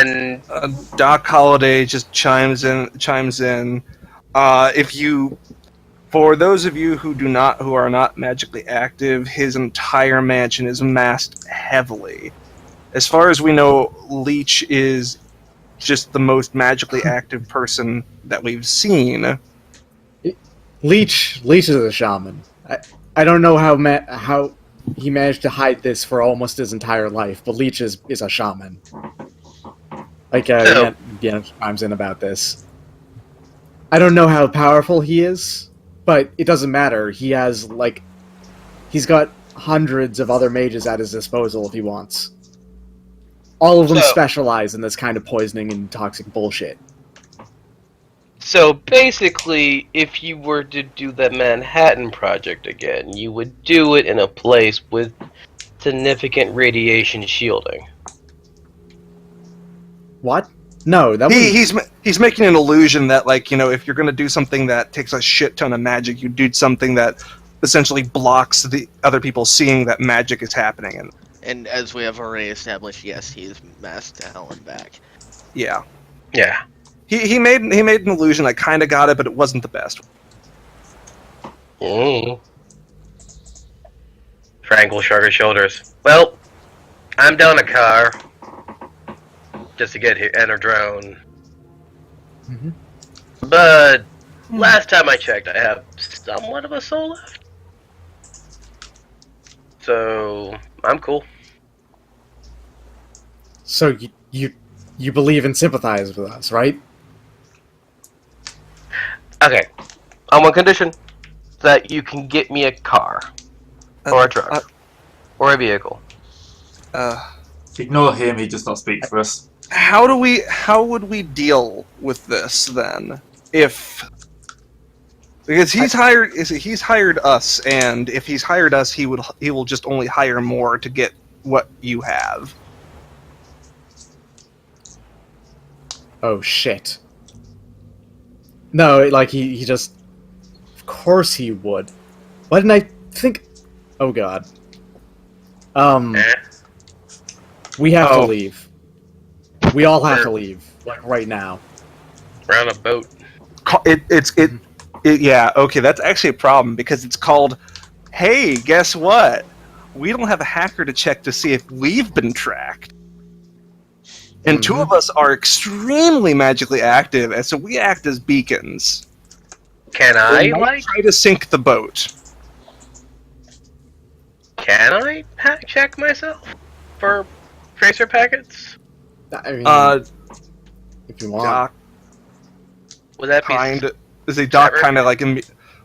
And Doc Holliday just chimes in. For those of you who are not magically active, his entire mansion is masked heavily. As far as we know, Leech is just the most magically active person that we've seen. Leech is a shaman. I don't know how he managed to hide this for almost his entire life, but Leech is a shaman. Like, chimes in about this. I don't know how powerful he is, but it doesn't matter. He's got hundreds of other mages at his disposal if he wants. All of them specialize in this kind of poisoning and toxic bullshit. So basically, if you were to do the Manhattan Project again, you would do it in a place with significant radiation shielding. What? No, that he's making an illusion that, like, you know, if you're going to do something that takes a shit ton of magic, you do something that essentially blocks the other people seeing that magic is happening. And as we have already established, yes, he is masked to hell and back. Yeah. Yeah. He made an illusion. I kind of got it, but it wasn't the best. Frank will shrug his shoulders. Well, I'm down a car just to get here and a drone. Mm-hmm. But last time I checked, I have somewhat of a soul left. So I'm cool. So you believe and sympathize with us, right? Okay. On one condition, that you can get me a car. Or a truck. Or a vehicle. Ignore him, he does not speak for us. How would we deal with this then? Because he's hired us, and if he's hired us, he will just only hire more to get what you have. Oh shit. No, like he just... Of course he would. Why didn't I think... Oh god. We have to leave. We all have to leave. Like, right now. We're on a boat. Yeah, okay, that's actually a problem, because it's called, hey, guess what? We don't have a hacker to check to see if we've been tracked. And two of us are extremely magically active, and so we act as beacons. Can I, try to sink the boat? Can I check myself for tracer packets? I mean, if you want. Doc, Would that be... Is a Doc kind of like...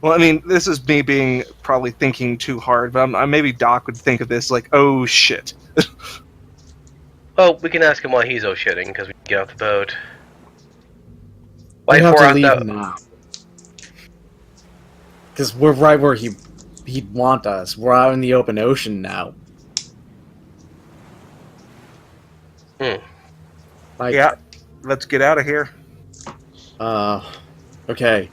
Well, I mean, this is me being probably thinking too hard, but maybe Doc would think of this like, oh shit. Well, we can ask him why he's shitting, because we can get off the boat. We have to leave now. Because we're right where he'd want us. We're out in the open ocean now. Like, yeah, let's get out of here. Okay.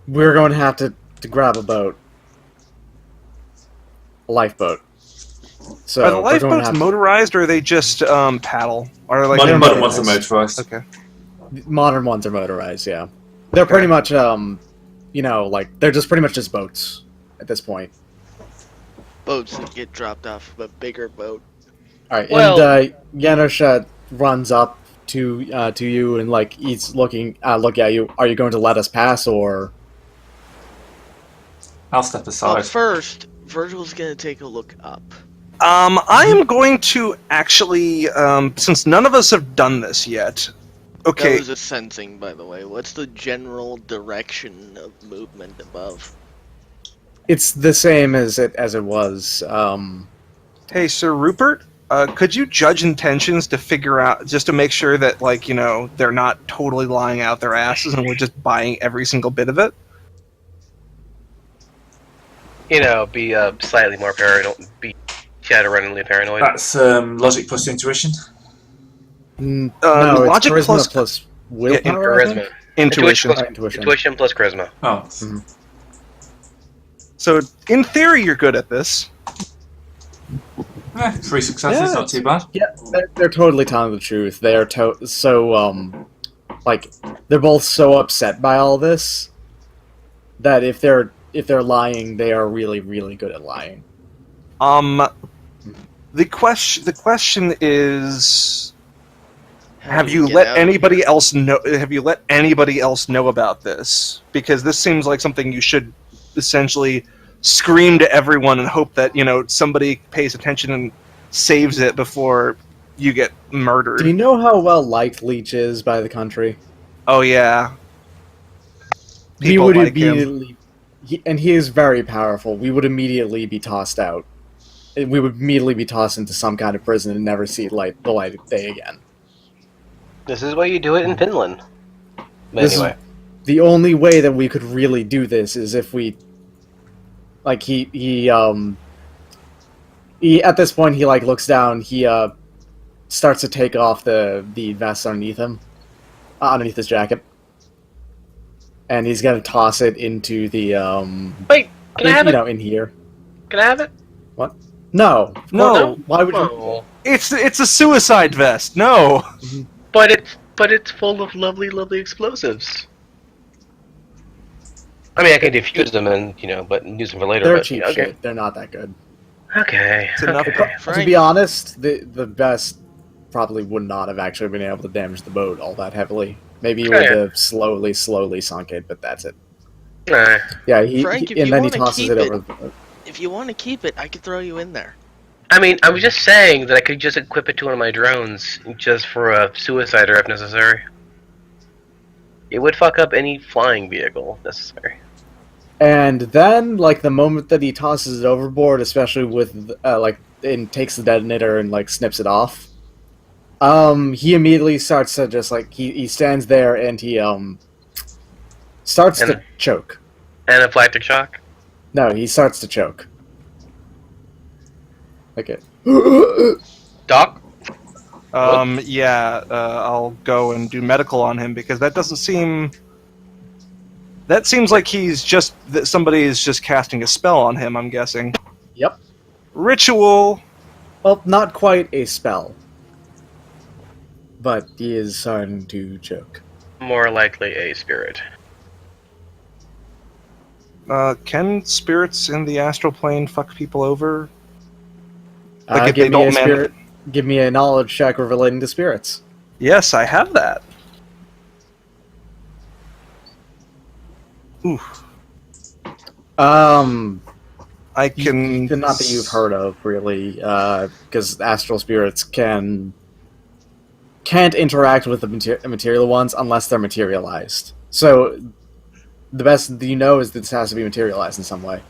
We're going to have to grab a boat. A lifeboat. So are the lifeboats motorized, or are they just paddle? Or like modern ones are motorized. Okay. Modern ones are motorized, yeah. They're pretty much, like, they're just pretty much just boats at this point. Boats that get dropped off of a bigger boat. Alright, and Yanush runs up to you and, like, he's look at you. Are you going to let us pass, or...? I'll step aside. Well, first, Virgil's gonna take a look up. I am going to actually, since none of us have done this yet... Okay. That was a sensing, by the way. What's the general direction of movement above? It's the same as it was. Hey, Sir Rupert, could you judge intentions to figure out, just to make sure that, like, you know, they're not totally lying out their asses and we're just buying every single bit of it? You know, be slightly more paranoid, be Shadowrunningly paranoid. That's logic plus intuition. No, logic it's charisma plus willpower. Charisma. Intuition. Intuition plus charisma. Oh. Mm-hmm. So, in theory, you're good at this. 3 successes, Yeah, not too bad. Yeah, they're totally telling the truth. They are like they're both so upset by all this that if they're lying, they are really really good at lying. Um, the question is, How have do we you get let out of anybody here? else know? Have you let anybody else know about this? Because this seems like something you should essentially scream to everyone and hope that somebody pays attention and saves it before you get Do murdered. you know how well liked Leech is by the country? Oh yeah, We people would like him. immediately, and he is very powerful. We would immediately be tossed out. We would immediately be tossed into some kind of prison and never see the light of day again. This is why you do it in Finland. But This anyway, is the only way that we could really do this is if we, like, he at this point he like looks down. He starts to take off the vest underneath him, underneath his jacket, and he's gonna toss it into the wait, can I have it? in here. Can I have it? What? No, No, Why would you? Oh, it's a suicide vest. No. but it's full of lovely, lovely explosives. I mean, I can defuse them and but use them for later. They're but, cheap okay. shit. They're not that good. Okay. It's enough. Okay. To Frank, be honest, the best probably would not have actually been able to damage the boat all that heavily. Maybe he would have slowly sunk it, but that's it. Alright. Yeah, Frank, if and you then he wanna tosses keep it it- over. if you want to keep it, I could throw you in there. I mean, I was just saying that I could just equip it to one of my drones just for a suicider if necessary. It would fuck up any flying vehicle if necessary. And then, like, the moment that he tosses it overboard, especially with and takes the detonator and like snips it off, he immediately starts to just like he stands there and he starts to choke. Anaphylactic shock. No, he starts to choke. Okay. Doc. Yeah, I'll go and do medical on him because that doesn't seem. That seems like that somebody is just casting a spell on him. I'm guessing. Yep. Ritual. Well, not quite a spell, but he is starting to choke. More likely a spirit. Can spirits in the astral plane fuck people over? Like if Give they me a don't spirit. Give me a knowledge check relating to spirits. Yes, I have that. Ooh. I can. Not that you've heard of, really, because astral spirits can't interact with the material ones unless they're materialized. So, the best that you know is that this has to be materialized in some way.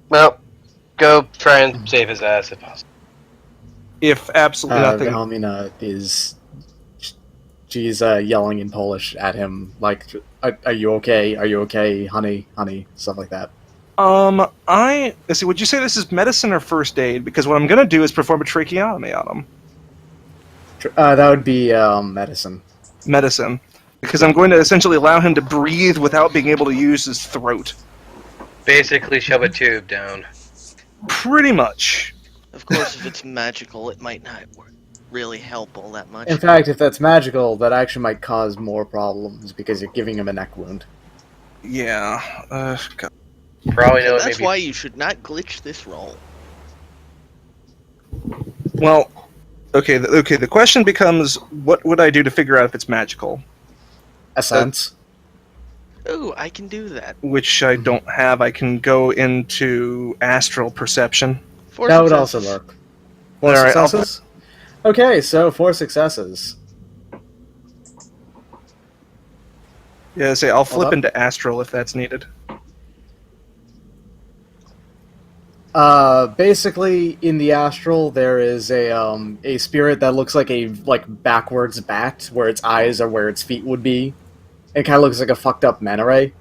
Well, go try and save his ass if possible. If absolutely nothing. Wilhelmina is... She's yelling in Polish at him, like, are you okay? Are you okay, honey? Honey? Stuff like that. Let's see, would you say this is medicine or first aid? Because what I'm going to do is perform a tracheotomy on him. That would be medicine. Medicine. Because I'm going to essentially allow him to breathe without being able to use his throat. Basically, shove a tube down. Pretty much. Of course, if it's magical, it might not really help all that much. In fact, if that's magical, that actually might cause more problems because you're giving him a neck wound. Yeah. God. Probably know And it that's maybe. why you should not glitch this roll. Well, okay. The question becomes, what would I do to figure out if it's magical? A sense. Ooh, I can do that. Which I don't have. I can go into astral perception. That would also work. 4 Alright, I'll- successes? Okay, so 4 successes. Yeah, say I'll flip up. into astral if that's needed. Basically, in the astral, there is a spirit that looks like a backwards bat, where its eyes are where its feet would be. It kind of looks like a fucked up manta ray.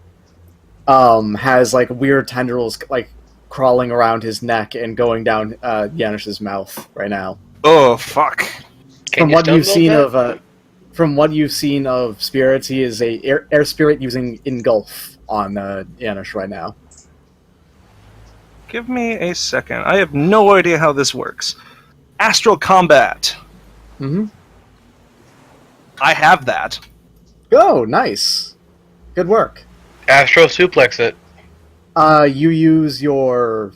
Has like weird tendrils like crawling around his neck and going down Janish's mouth right now. Oh fuck! Can From you what you've stone seen bolt that? from what you've seen of spirits, he is a air spirit using engulf on Janish right now. Give me a second. I have no idea how this works. Astral combat. Mm-hmm. I have that. Oh, nice. Good work. Astro suplex it. You use your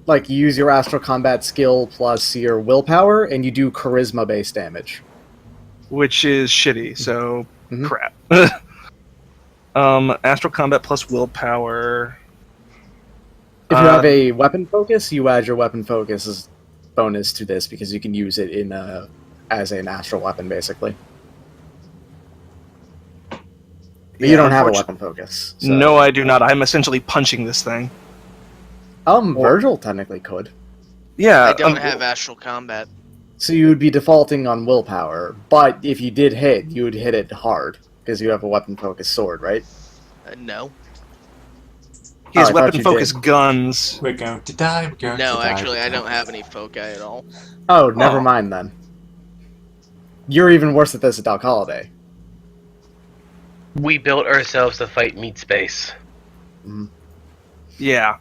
astral combat skill plus your willpower, and you do charisma based damage. Which is shitty, so Mhm. crap. Astral combat plus willpower. If you have a weapon focus, you add your weapon focus as bonus to this because you can use it as an astral weapon, basically. But you don't have a weapon focus. So. No, I do not. I'm essentially punching this thing. Virgil technically could. Yeah. I don't have astral combat. So you would be defaulting on willpower, but if you did hit, you would hit it hard because you have a weapon focus sword, right? No. He has I thought weapon you focus did. guns. We're going to die. We're going No, to die. actually, I don't have any foci at all. Oh, never Oh. mind then. You're even worse at this at Doc Holiday. We built ourselves to fight meat space. Yeah.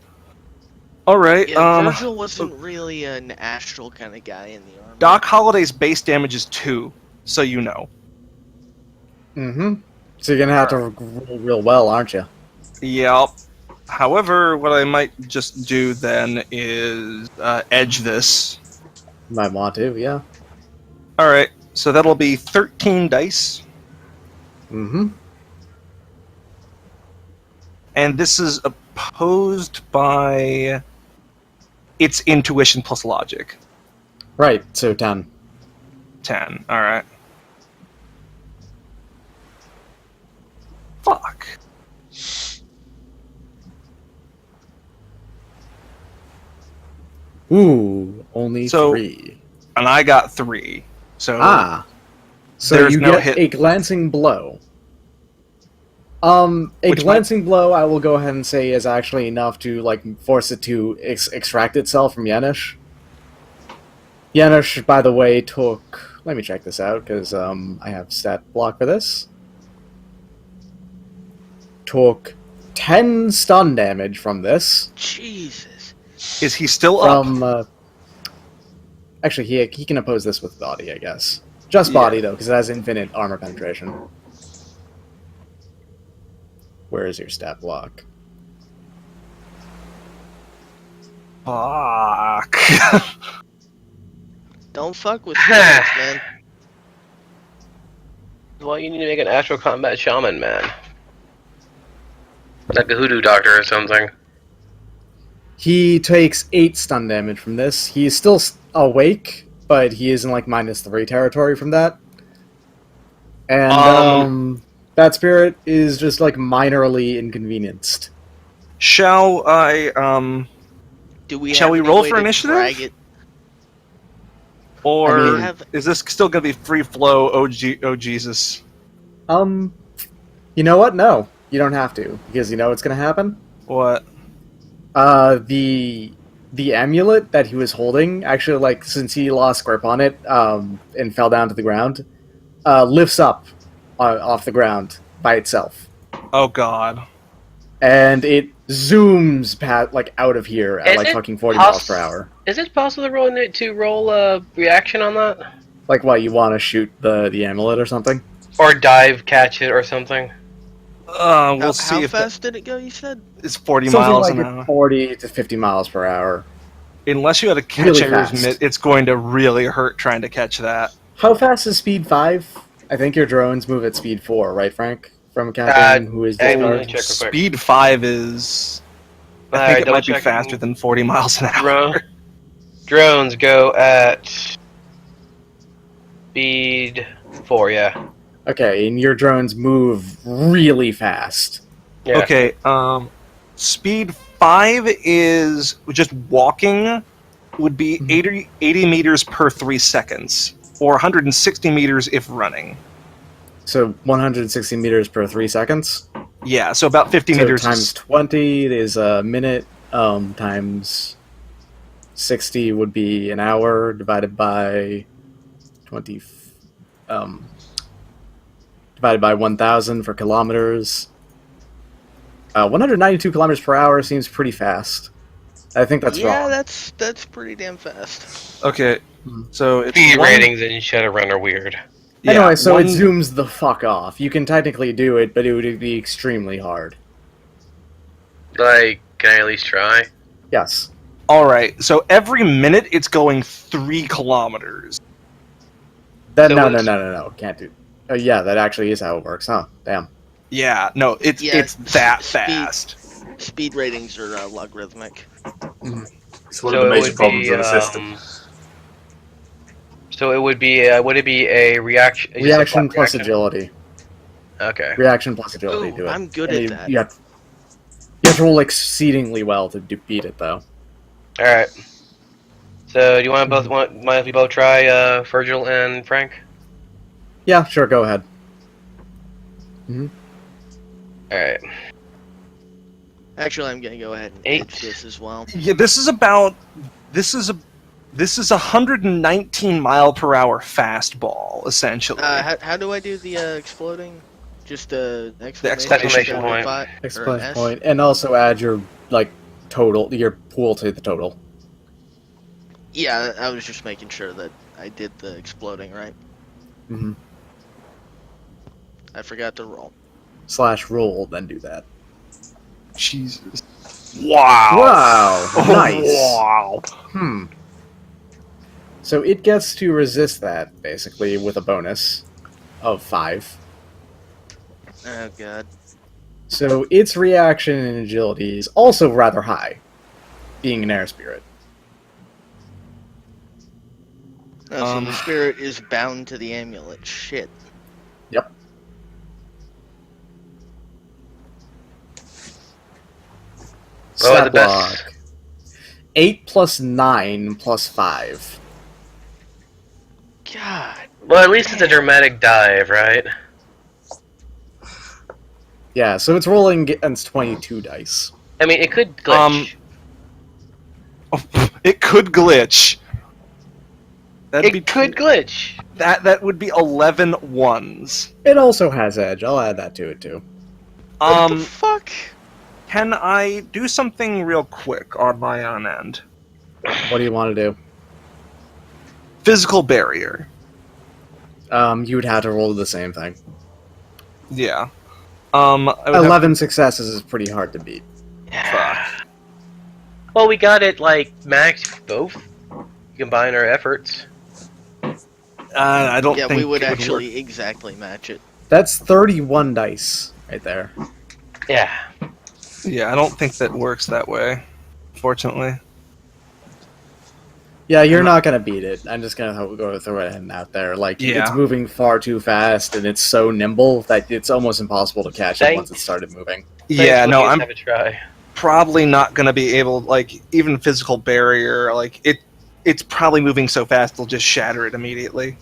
All right. Yeah, Virgil wasn't really an astral kind of guy in the army. Doc Holliday's base damage is 2, so you know. Mm-hmm. So you're gonna have to roll real well, aren't you? Yep. However, what I might just do then is edge this. Might want to, yeah. All right. So that'll be 13 dice, Mm-hmm. and this is opposed by its intuition plus logic. Right, so 10. 10. All right. Fuck. Ooh, only So- 3. And I got 3. So So there's you no get hit. a glancing blow. A Which glancing blow, I will go ahead and say, is actually enough to force it to extract itself from Yanish. Yanish, by the way, took. Let me check this out because I have stat block for this. Took 10 stun damage from this. Jesus. Is he still up? From actually, he can oppose this with body, I guess. Just Yeah. body though, because it has infinite armor penetration. Where is your stat block? Fuck. Don't fuck with spirits, man. Well, you need to make an astral combat shaman, man. Like a hoodoo doctor or something. He takes 8 stun damage from this. He is still awake, but he is in -3 territory from that. And that spirit is just minorly inconvenienced. Shall I Do we Shall have we any roll way for to initiative? drag it? or I mean- is this still gonna be free flow? Oh Jesus! You know what? No, you don't have to, because you know what's gonna happen? What? The amulet that he was holding, actually, since he lost grip on it, and fell down to the ground, lifts up off the ground by itself. Oh God! And it zooms out of here at Is it fucking 40 miles per hour. Is it possible to roll a reaction on that? What, you want to shoot the amulet or something? Or dive, catch it, or something? We'll see How if fast did it go, you said? it's 40 Something miles like an hour. 40 to 50 miles per hour. Unless you had a catch Really errors fast. it's going to really hurt trying to catch that. How fast is speed 5? I think your drones move at speed 4, right, Frank? From Captain, who is hang on, the let me check real quick. Speed 5 is. I Alright, think it double might be checking. faster than 40 miles an hour. Drones go at speed 4, yeah. Okay, and your drones move really fast. Yeah. Okay, speed 5 is just walking would be 80 meters per 3 seconds, or 160 meters if running. So 160 meters per 3 seconds. Yeah, so about 50 So meters times is 20 is a minute. Times 60 would be an hour, divided by 20. Divided by 1,000 for kilometers. 192 kilometers per hour seems pretty fast. I think that's wrong. that's pretty damn fast. Okay, so it's Speed one- ratings in Shadowrun are weird. Yeah, Anyway, so one- it zooms the fuck off. You can technically do it, but it would be extremely hard. Like, can I at least try? Yes. All right, so every minute it's going 3 kilometers. Then So no. Can't do. Yeah, that actually is how it works, huh? Damn. Yeah, no, it's that fast. Speed ratings are logarithmic. It's one of the major problems of the system. So it would be, would it be a reaction? just a Reaction flat plus reaction? agility. Okay. Reaction plus agility. Ooh, Do it. I'm good And at you, that. You have to roll exceedingly well to beat it, though. All right. So do you want to mind if we both try, Virgil and Frank? Yeah, sure. Go ahead. All right. Actually, I'm gonna go ahead and 8. edge this as well. Yeah, this is a 119 mile per hour fastball, essentially. How do I do the exploding? Just exclamation point. Exclamation point, and also add your total, your pool to the total. Yeah, I was just making sure that I did the exploding right. Mm-hmm. I forgot to roll. / roll, then do that. Jesus. Wow. Wow. Nice. Wow. So it gets to resist that basically with a bonus of 5. Oh god. So its reaction and agility is also rather high, being an air spirit. Oh, so the spirit is bound to the amulet. Shit. Yep. Oh, the Stat best. block. 8 plus 9 plus 5. God. Well, at least it's a dramatic dive, right? Yeah, so it's rolling against 22 dice. I mean, it could glitch. It could glitch. It could glitch. That would be 11 ones. It also has edge. I'll add that to it too. What the fuck? Can I do something real quick on my own end? What do you want to do? Physical barrier. You would have to roll the same thing. Yeah. I would 11 successes is pretty hard to beat. Fuck. Well, we got it like max both. Combine our efforts. I don't Yeah, think we would it actually exactly match it. That's 31 dice right there. Yeah. Yeah, I don't think that works that way. Fortunately. Yeah, you're not gonna beat it. I'm just gonna go throw it out there. Like, Yeah. it's moving far too fast, and it's so nimble that it's almost impossible to catch it Thanks. once it started moving. Yeah, Thanks, no, let's I'm have a try. probably not gonna be able, even physical barrier, it's probably moving so fast it'll just shatter it immediately.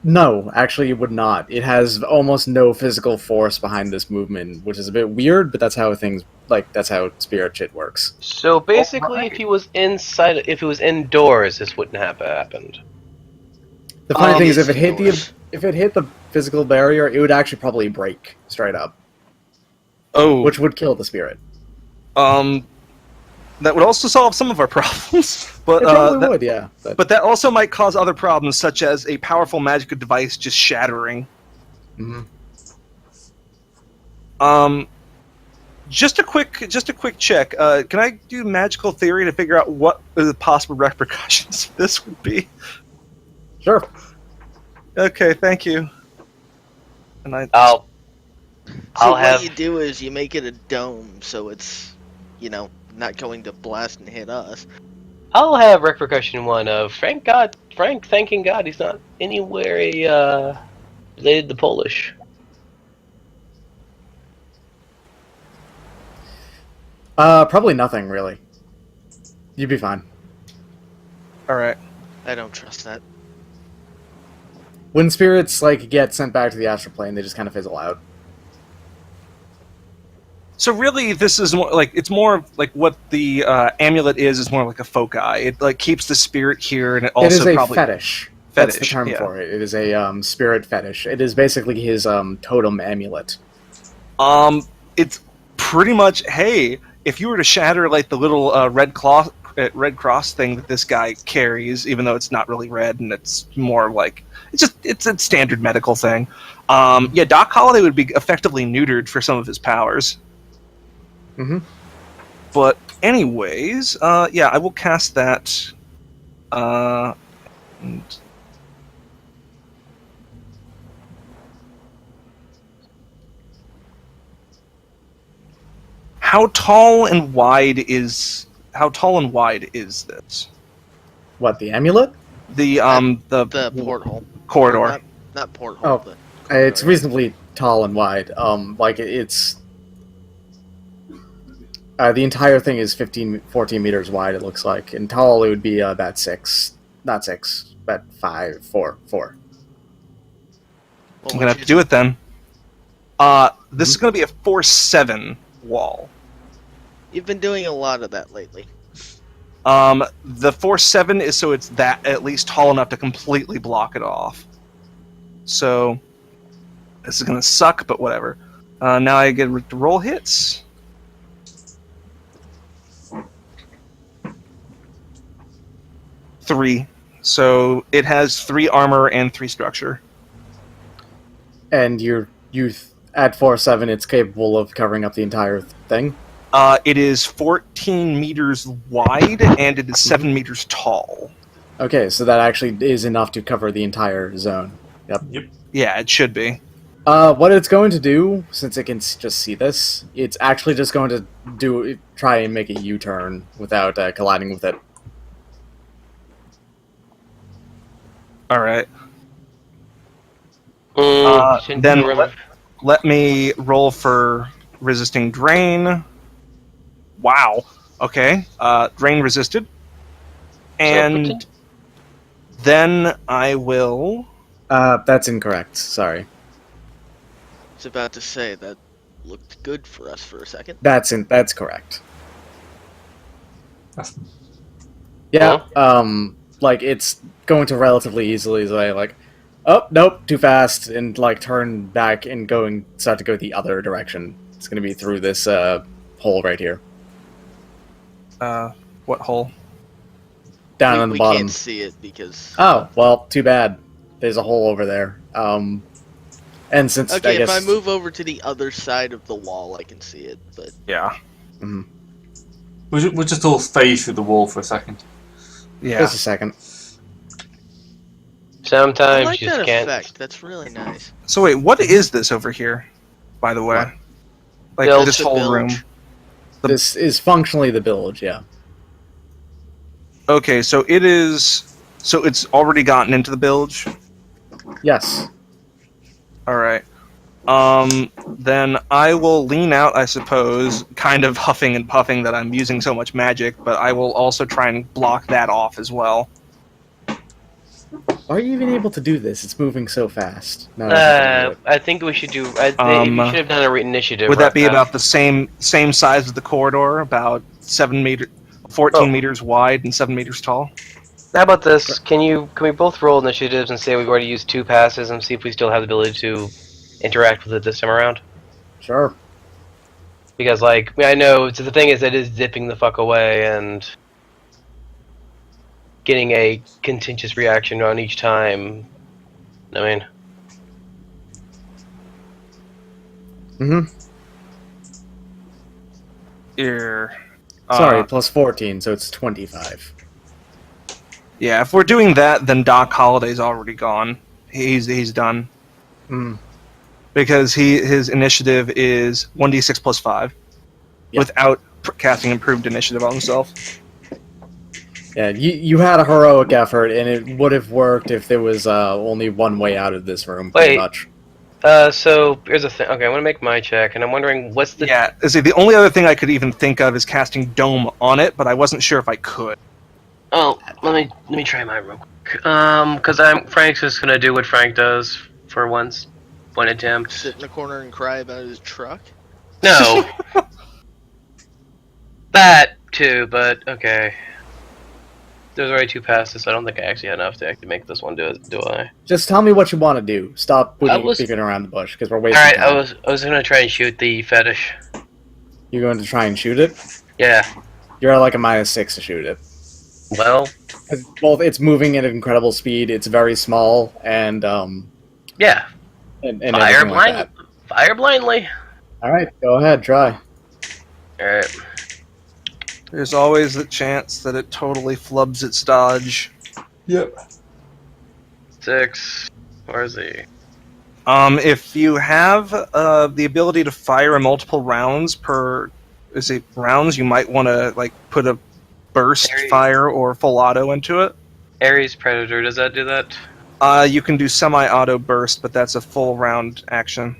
No, actually it would not. It has almost no physical force behind this movement, which is a bit weird, but that's how that's how spirit shit works. So basically, Alright. if he was indoors, this wouldn't have happened. The funny thing is, if Obviously it hit the physical barrier, it would actually probably break straight up, Oh, which would kill the spirit. that would also solve some of our problems, but It probably would, yeah. but that also might cause other problems, such as a powerful magical device just shattering. Mhm. Just a quick check. Can I do magical theory to figure out what the possible repercussions of this would be? Sure. Okay, thank you. And I'll So have. what you do is you make it a dome, so it's, not going to blast and hit us. I'll have repercussion 1 of Frank thanking God he's not anywhere related to Polish. Probably nothing really. You'd be fine. all right. I don't trust that. When spirits get sent back to the astral plane, they just kind of fizzle out. So really, this is more it's more like what the amulet is more like a foci. It keeps the spirit here, and it also It is a probably fetish. That's the Fetish, term yeah. for it. It is a spirit fetish. It is basically his totem amulet. It's pretty much, hey, if you were to shatter like the little red cross thing that this guy carries, even though it's not really red and it's more like it's a standard medical thing. Yeah, Doc Holliday would be effectively neutered for some of his powers. Mm-hmm. But anyways, yeah, I will cast that. And how tall and wide is this? What, the amulet? The porthole. corridor. Not porthole. Oh, but It's corridor. reasonably tall and wide. It's the entire thing is 14 meters wide. It looks like, and tall it would be about 6, not 6, but 5, 4. Well, I'm gonna have to do it then. This is gonna be a 4-7 wall. You've been doing a lot of that lately. The 4-7 is so it's that at least tall enough to completely block it off. So this is gonna suck, but whatever. Now I get to roll hits. Three. So it has 3 armor and 3 structure. And you at 4-7, it's capable of covering up the entire thing. It is 14 meters wide and it is 7 meters tall. Okay, so that actually is enough to cover the entire zone. Yep. Yeah, it should be. What it's going to do, since it can just see this, it's actually just going to try and make a U-turn without colliding with it. All right. Shouldn't Then you let me roll for resisting drain. Wow. Okay. Drain resisted. And then I will... That's incorrect. Sorry. I was about to say that looked good for us for a second. That's correct. That's, Yeah. Like it's going to relatively easily like, oh nope, too fast, and like turn back and start to go the other direction. It's going to be through this hole right here, what hole? down on the we bottom. can't see it because... Oh well, too bad. There's a hole over there. And since Okay, I guess if I move over to the other side of the wall, I can see it, but... Yeah. we'll just all phase through the wall for a second. Yeah. just a second. I Sometimes like you that just can't. effect. That's really nice. So wait, what is this over here, by the way? What? Like Bilge. this The whole bilge. room. This is functionally the village, yeah. Okay, so it is... So it's already gotten into the bilge? Yes. Alright. Then I will lean out, I suppose, kind of huffing and puffing that I'm using so much magic, but I will also try and block that off as well. Why are you even able to do this? It's moving so fast. No, I I think we should do. I think we should have done a initiative. Would that be right now. about the same size as the corridor, about 14 meters wide and 7 meters tall? How about this? Can we both roll initiatives and say we've already used 2 passes and see if we still have the ability to interact with it this time around? Sure. Because I know the thing is it is zipping the fuck away and getting a contentious reaction on each time. I mean, Here. Sorry, plus 14, so it's 25. Yeah, if we're doing that, then Doc Holliday's already gone. He's done. Because his initiative is 1d6 plus 5. Yeah. Without casting improved initiative on himself. Yeah, you had a heroic effort, and it would have worked if there was only one way out of this room, pretty Wait. much. so here's the thing. Okay, I'm gonna make my check, and I'm wondering what's the. Yeah, see, the only other thing I could even think of is casting Dome on it, but I wasn't sure if I could. Oh, let me try mine real quick. Because Frank's just gonna do what Frank does for one attempt. Sit in the corner and cry about his truck? No. That too, but okay. There's already 2 passes, so I don't think I actually had enough to actually make this one do I? Just tell me what you want to do. Stop I was- beating around the bush, because we're wasting Alright, time. I was gonna try and shoot the fetish. You going to try and shoot it? Yeah. You're at like a -6 to shoot it. Well, 'Cause both it's moving at incredible speed, it's very small, and yeah. and Fire everything like blind. that. Fire blindly. All right, go ahead, try. All right. There's always the chance that it totally flubs its dodge. Yep. 6. Where is he? If you have the ability to fire multiple rounds per rounds, you might want to like put a burst Harry. fire or full auto into it. Ares Predator. Does that do that? You can do semi-auto burst, but that's a full round action.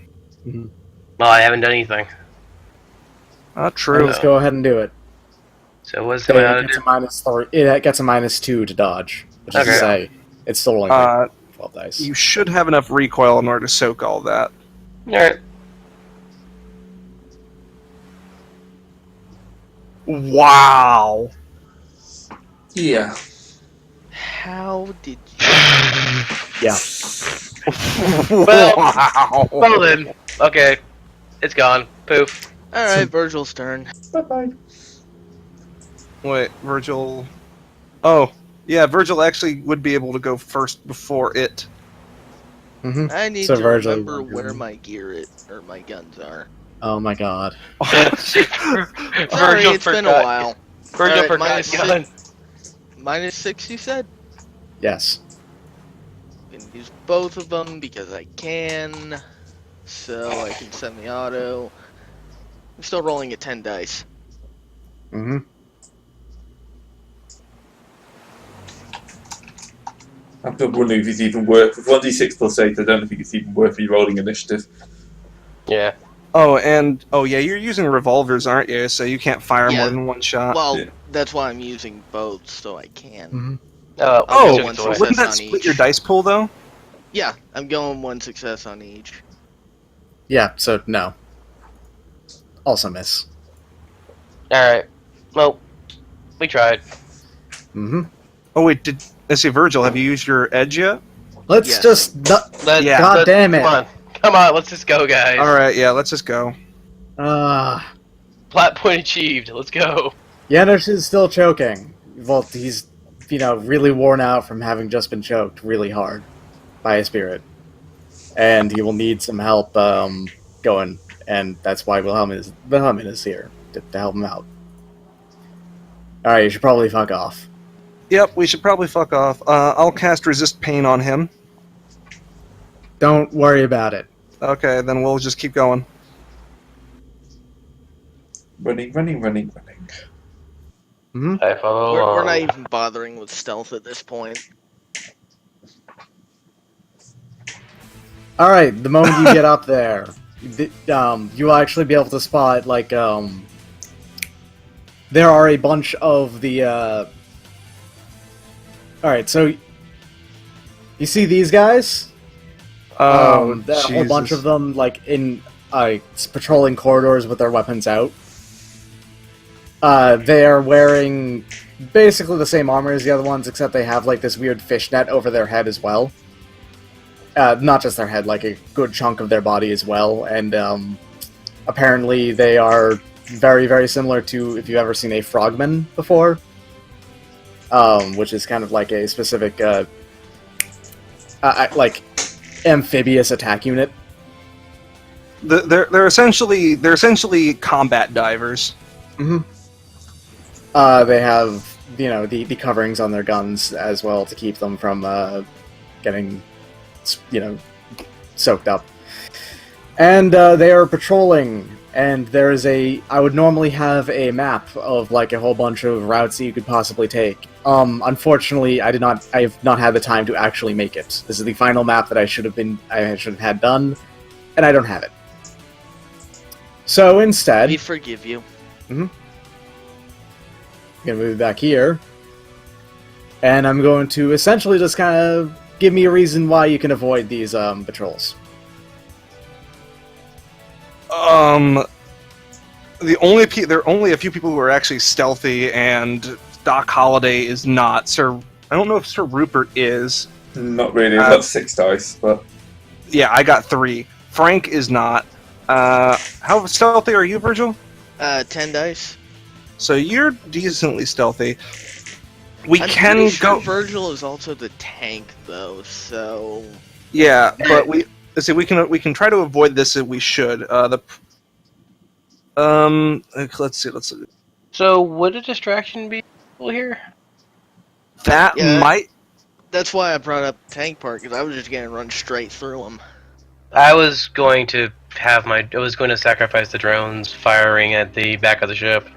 Well, I haven't done anything. True. Let's go ahead and do it. So what's So my it auto gets do? a -3. It gets a -2 to dodge, which is to Okay. say, it's still only 12 dice. You should have enough recoil in order to soak all that. All right. Wow. Yeah. How did you? Yeah. Well- wow. Well then. Okay. It's gone. Poof. All right, Virgil's turn. Bye-bye. Wait, Virgil. Oh, yeah, Virgil actually would be able to go first before it. I need So to Virgil, remember you're where good. my gear or my guns are. Oh my god. Sorry, Virgil it's been a forgot. while. Virgil Alright, forgot. Gun. -6, you said? Yes. I'm gonna use both of them because I can. So I can semi-auto. I'm still rolling at 10 dice. Mm-hmm. I'm still wondering if it's even worth. With 1d6 plus 8, I don't think it's even worth re-rolling initiative. Yeah. Oh yeah, you're using revolvers, aren't you? So you can't fire more Yeah. than one shot. Well, yeah. that's why I'm using both, so I can. Mm-hmm. Oh. Oh, took one it away. success. Wouldn't that on split each. your dice pool though? Yeah, I'm going 1 success on each. Yeah, so no. Also miss. All right. Well, we tried. Mm-hmm. Oh wait, let's see, Virgil, have you used your edge yet? Let's Yes. just... Yeah. God damn it. Come on. Let's just go, guys. All right, yeah, let's just go. Plot point achieved. Let's go. Yanush is still choking. Well, he's, really worn out from having just been choked really hard by a spirit. And he will need some help going, and that's why Wilhelm is here, to help him out. Alright, you should probably fuck off. Yep, we should probably fuck off. I'll cast resist pain on him. Don't worry about it. Okay, then we'll just keep going. Running. I follow We're along. not even bothering with stealth at this point. Alright, the moment you get up there, you'll actually be able to spot, there are a bunch of the, Alright, so, you see these guys? Oh, There are a whole bunch of them, patrolling corridors with their weapons out. They are wearing basically the same armor as the other ones, except they have, this weird fishnet over their head as well. Not just their head, a good chunk of their body as well, and, apparently they are very, very similar to, if you've ever seen a frogman before, which is kind of like a specific, amphibious attack unit. They're essentially combat divers. Mm-hmm. They have, the coverings on their guns as well to keep them from getting, soaked up. And they are patrolling, and there is I would normally have a map of a whole bunch of routes that you could possibly take. Unfortunately, I have not had the time to actually make it. This is the final map that I should have had done, and I don't have it. So instead, We forgive you. I'm gonna move back here, and I'm going to essentially just kind of give me a reason why you can avoid these patrols. There are only a few people who are actually stealthy, and Doc Holliday is not. I don't know if Sir Rupert is. Not really. I've got 6 dice, but Yeah, I got 3. Frank is not. How stealthy are you, Virgil? 10 dice. So you're decently stealthy. We I'm can pretty sure go. Virgil is also the tank, though. So Yeah, but let's see. We can try to avoid this if we should. Let's see. So would a distraction be useful here? That yeah, might. that's why I brought up tank part because I was just gonna run straight through him. I was going to sacrifice the drones firing at the back of the ship.